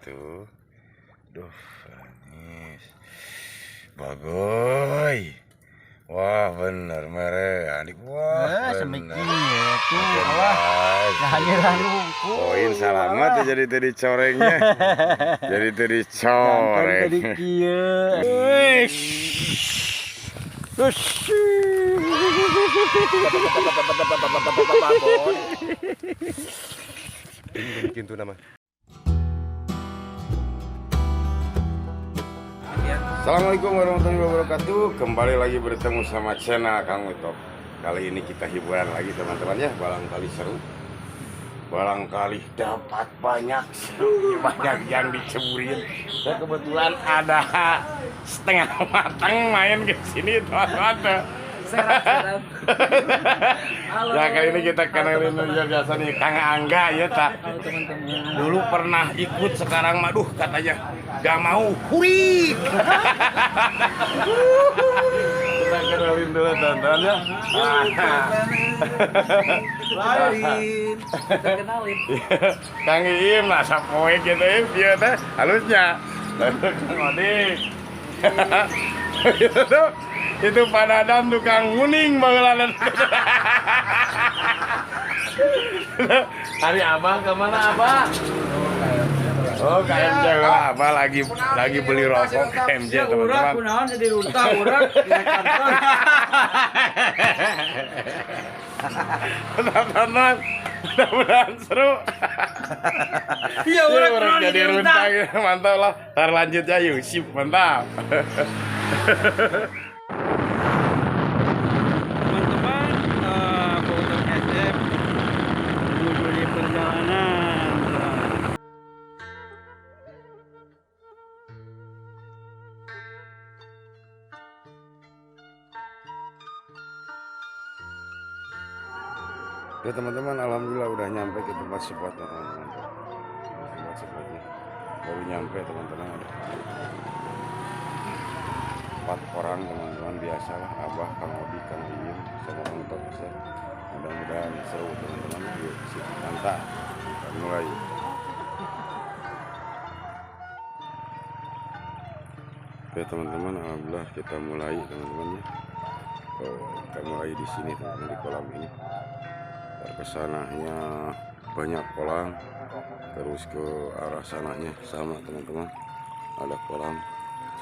tuh. Duh, manis. Bagoy. Wah, bener mere adik. Wah, bener. Poin selamat ya jadi tadi corengnya. Jadi tadi coreng. Kintu nama. Assalamualaikum warahmatullahi wabarakatuh. Kembali lagi bertemu sama channel Kang Utop. Kali ini kita hiburan lagi teman-teman ya. Barangkali seru, barangkali dapat banyak seru, banyak yang diceburin. Dan kebetulan ada setengah matang main ke sini teman-teman. Ya kali ini kita kenalin luar biasa nih Kang Angga ya tak. Dulu pernah ikut, sekarang maduh katanya gak mau. Hui. Kita kenalin dulu teman-teman ya. Kenalin. Kang Iim lah sapoe gitu ya dia teh halusnya. Kang Odik. Itu Pak Dadam tukang nguning banglalan. Hari abang kemana abang? Oh KMJ lah, abang lagi beli rokok KMJ teman-teman. Teman-teman, mudah-mudahan seru. Iya orang jadi runtang, mantap lah. Ntar lanjut ya yuk, sip mantap. Ya teman-teman, alhamdulillah udah nyampe ke tempat spotnya teman-teman. Tempat spotnya baru nyampe teman-teman. Ada 4 orang teman-teman, biasalah Abah, Kang Odi, Kang Iim sama Kang Tok. Mudah-mudahan seru teman-teman. Yuk, mantap. Kita mulai. Oke teman-teman, alhamdulillah kita mulai teman-teman ya. Kita mulai di sini teman-teman, di kolam ini. Ke sananya banyak kolam, terus ke arah sananya sama teman-teman, ada kolam,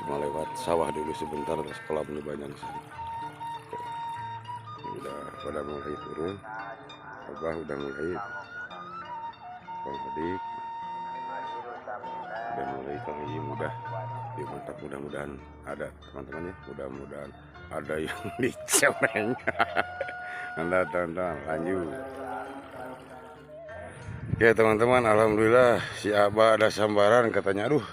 cuma lewat sawah dulu sebentar terus kolamnya banyak di sana. Udah pada mulai turun, Abah udah mulai, Kang Adik udah mulai, Kang Iim udah. Ya mantap, mudah-mudahan ada teman-teman ya, mudah-mudahan ada yang dicoreng. Tonton lanjut. Oke teman-teman, alhamdulillah si Abah ada sambaran katanya. Aduh,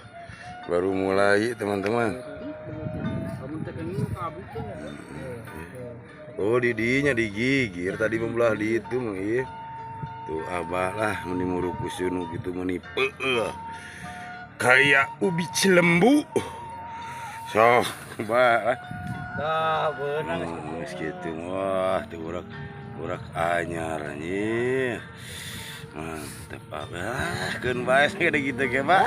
baru mulai teman-teman. Oh didinya digigir tadi membelah di itu iya. Tuh Abah lah menimuru kusunu gitu menipe kayak ubi cilembu. So, Abah. Dah benar gitu. Wah, tuh urak anyar nih. Mantap Pak. Keun bae kada gitu ke Pak.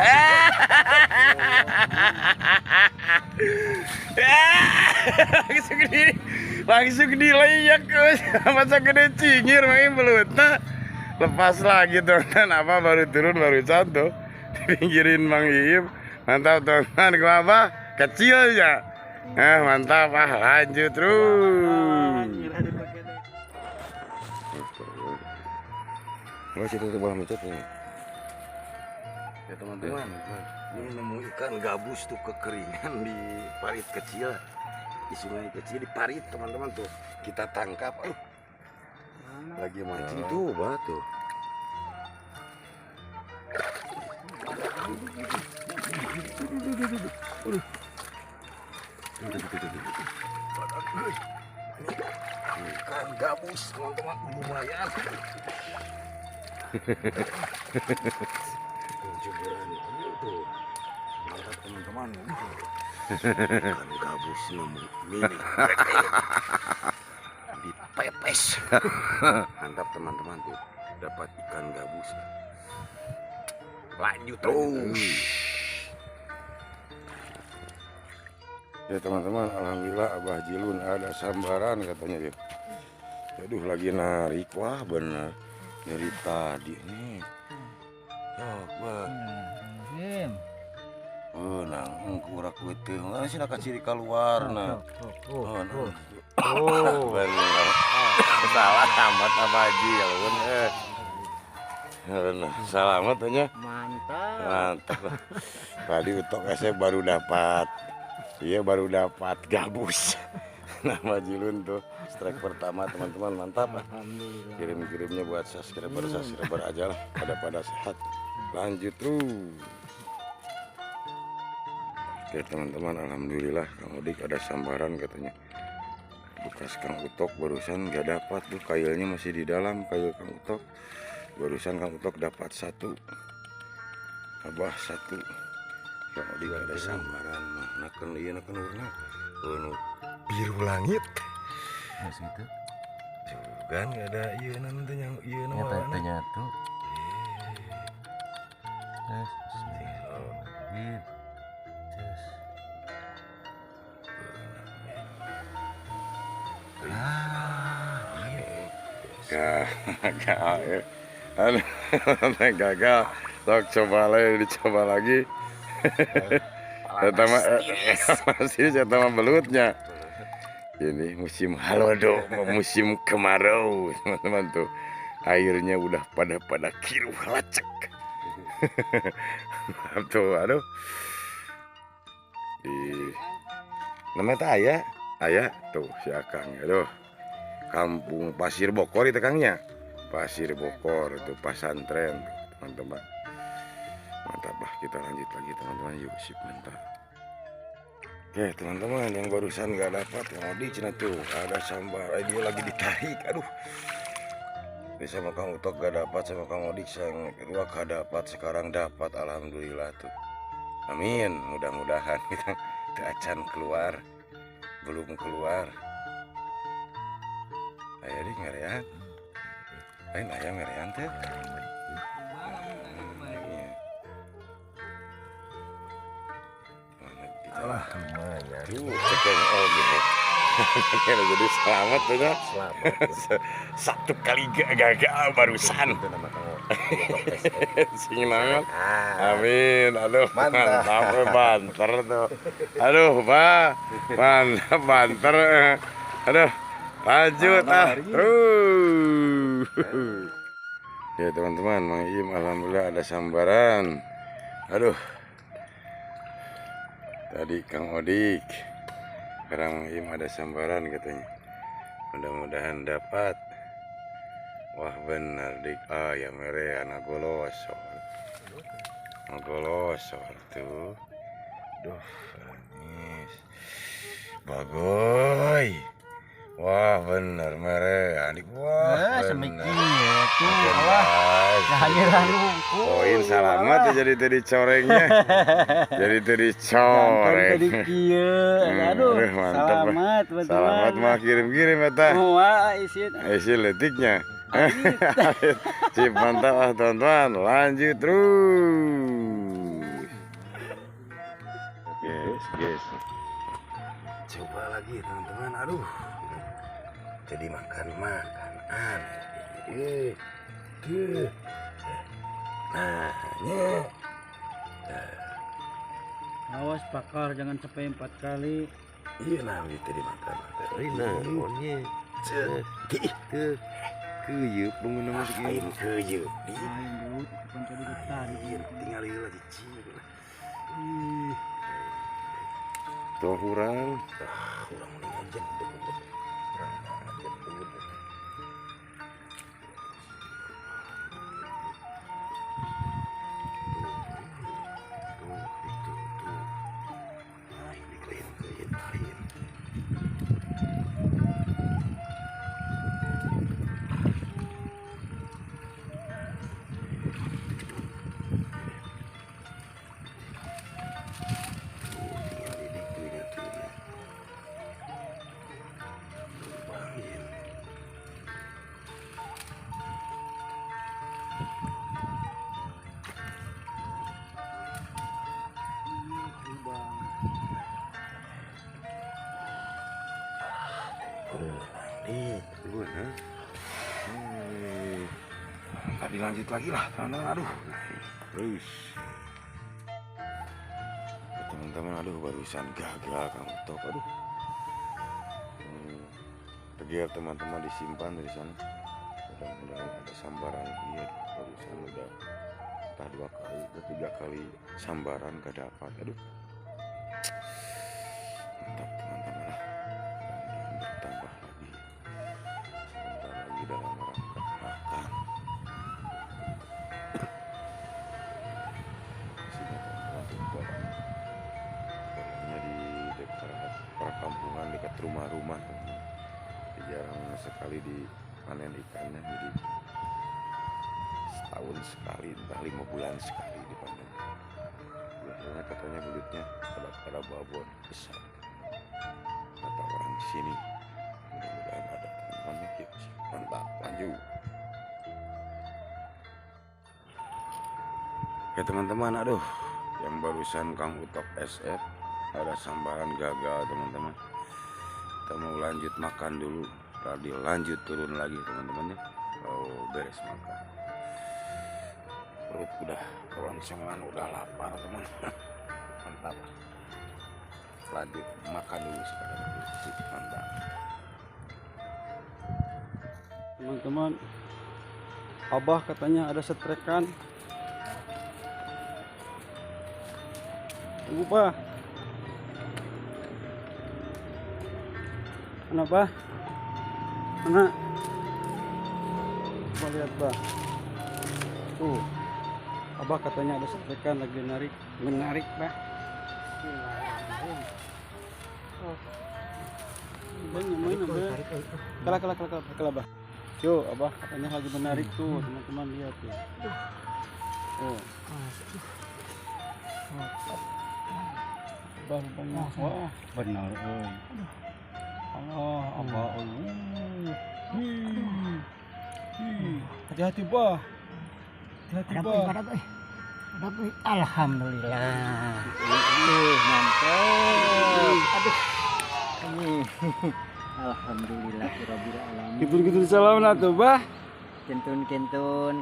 Langsung dilayak masa gede cingir main belutna. Lepas lagi teman, apa baru turun baru satu. Pinggirin Mang Iim. Mantap teman, gua apa? Kecil ya. Mantap lanjut terus. Wah situ tuh bola mencet nih. Ya teman-teman, ini nemu ikan gabus tuh kekeringan di parit kecil, di sungai kecil di parit teman-teman tuh kita tangkap. Lagi mancing tuh batu. Ikan gabus teman-teman lumayan. Jeburan itu lihat teman-teman, ikan gabus nemu mini dipepes. Mantap teman-teman tuh dapat ikan gabus. lanjut terus. Ya teman-teman, alhamdulillah Abah Jilun ada sambaran katanya dia. Aduh lagi narik, wah bener dari tadi nih. Coba. Oh, nang kurak kuiteu, ngan sih nak ciri keluar nah. Oh, bener. Salah amat Abah Haji ya bener. Bener, selamat aja. Mantap. Mantap. Tadi utok saya baru dapat. Iya baru dapat gabus. Nama Jilun tuh strike pertama teman-teman, mantap. Alhamdulillah. Kirim-kirimnya buat subscriber aja lah, pada sehat. Lanjut terus. Oke teman-teman, alhamdulillah Kang Odik ada sambaran katanya. Bekas Kang Utok barusan gak dapat tuh, kailnya masih di dalam kail Kang Utok. Barusan Kang Utok dapat 1, Abah 1. Kang Odik ada sambaran mah, naken ieu naken warna biru langit. ya situ Tuh kan ada ieu nanti yang ieu nama nyata tuh yes bismillahirrahmanirrahim yes gagal. Aduh, gagal. Sok dicoba lagi. Pertama masih sama belutnya. Ini musim halodo, musim kemarau, teman-teman tuh. Airnya udah pada kiru lacak. Tuh, aduh. Namanya ayah tuh si Akang, aduh. Kampung Pasir Bokor itu Kangnya. Pasir Bokor itu pesantren teman-teman. Mantap lah, kita lanjut lagi teman-teman, yuk sip mantap. Oke teman-teman, yang barusan gak dapat yang Odi cina tuh ada sambar, dia lagi ditarik, aduh. Ini sama Kang Utok gak dapat, sama Kang Odik yang kedua gak dapat, sekarang dapat, alhamdulillah tuh. Amin, mudah-mudahan kita acan keluar, belum keluar. Ayo di ngerian, lain ayam ngerian teh. alah lumayan Cekeng gitu. Jadi selamat tuh kan. selamat Satu kali gagal barusan. itu nama kamu Sing nangan. Amin. Aduh, Mantap. mantap banter tuh. Aduh, Pak. Mantap banter. Aduh. Lanjut ah. Ya teman-teman, Mang Im alhamdulillah ada sambaran. Aduh. Tadi Kang Odik. Sekarang Mang Im ada sambaran katanya. Mudah-mudahan dapat. Wah benar dik. Ah ya mere anak golosor. Golosor tuh. Duh, nangis. Bagoy. Wah bener mere adik. Wah bener. tuh Allah. Hanya lalu. Poin selamat ya jadi tadi corengnya. Jadi tadi coreng. Tadi kieu. Aduh, mantap. selamat teman-teman. Selamat mah kirim-kirim eta. Wah, isin. Isi letiknya. Sip mantap ah teman-teman. Lanjut terus. Guys. Coba lagi teman-teman. Aduh. Jadi makan makanan. Nah, Awas pakar, jangan sampai 4 kali. iya nah gitu dimakan. Rina onye Ke kuyup pengguna musik ini. Kuyup. Main dulu, bukan tadi ditarik. Tinggal ieu lagi cing. Tuh urang. Urang mendingan jeung deket. Bener. Tadi lanjut lagi lah, teman-teman. Aduh. Terus. Teman-teman, aduh barusan gagal kamu top. Aduh. Tegiar teman-teman disimpan dari sana. Mudah-mudahan ada sambaran. Iya, barusan udah entah 2 kali atau 3 kali sambaran gak dapat. Aduh. Mantap teman-teman lah. Mudah-mudahan bertambah lagi. Sebentar lagi dalam rangka makan. Sehingga teman-teman juga di dekat perkampungan, dekat rumah-rumah, teman-teman. Jarang sekali dipanen ikannya, jadi setahun sekali, entah 5 bulan sekali dipanen. Biasanya katanya belutnya pada babon besar, kata orang di sini. Mudah-mudahan ada teman-teman. Yuk, mantap, lanjut. Oke teman-teman, aduh, yang barusan Kang Utok SF ada sambaran gagal teman-teman. Kita mau lanjut makan dulu, tadi lanjut turun lagi teman-teman ya. Beres makan, perut udah keroncongan, udah lapar teman. Mantap, lanjut makan dulu sekarang. Mantap Teman-teman, Abah katanya ada setrekan. Tunggu Pak. Kenapa? Mana? Coba lihat Pak. Tuh, Abah katanya ada setrekan lagi menarik Pak. Kalah Abah. Yo, Abah katanya lagi menarik tuh, teman-teman lihat ya. Oh. Abah rupanya. Wah, benar euy. Allah, Abah hati-hati Bah. Hati-hati Bah. Alhamdulillah. Mantap. Aduh. Alhamdulillah rabbil alamin. Gitu-gitu salam tuh Bah. Kentun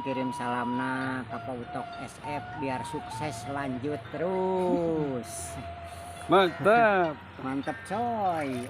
kirim salamna ka Pak Utok SF biar sukses lanjut terus. Mantap. Mantap coy.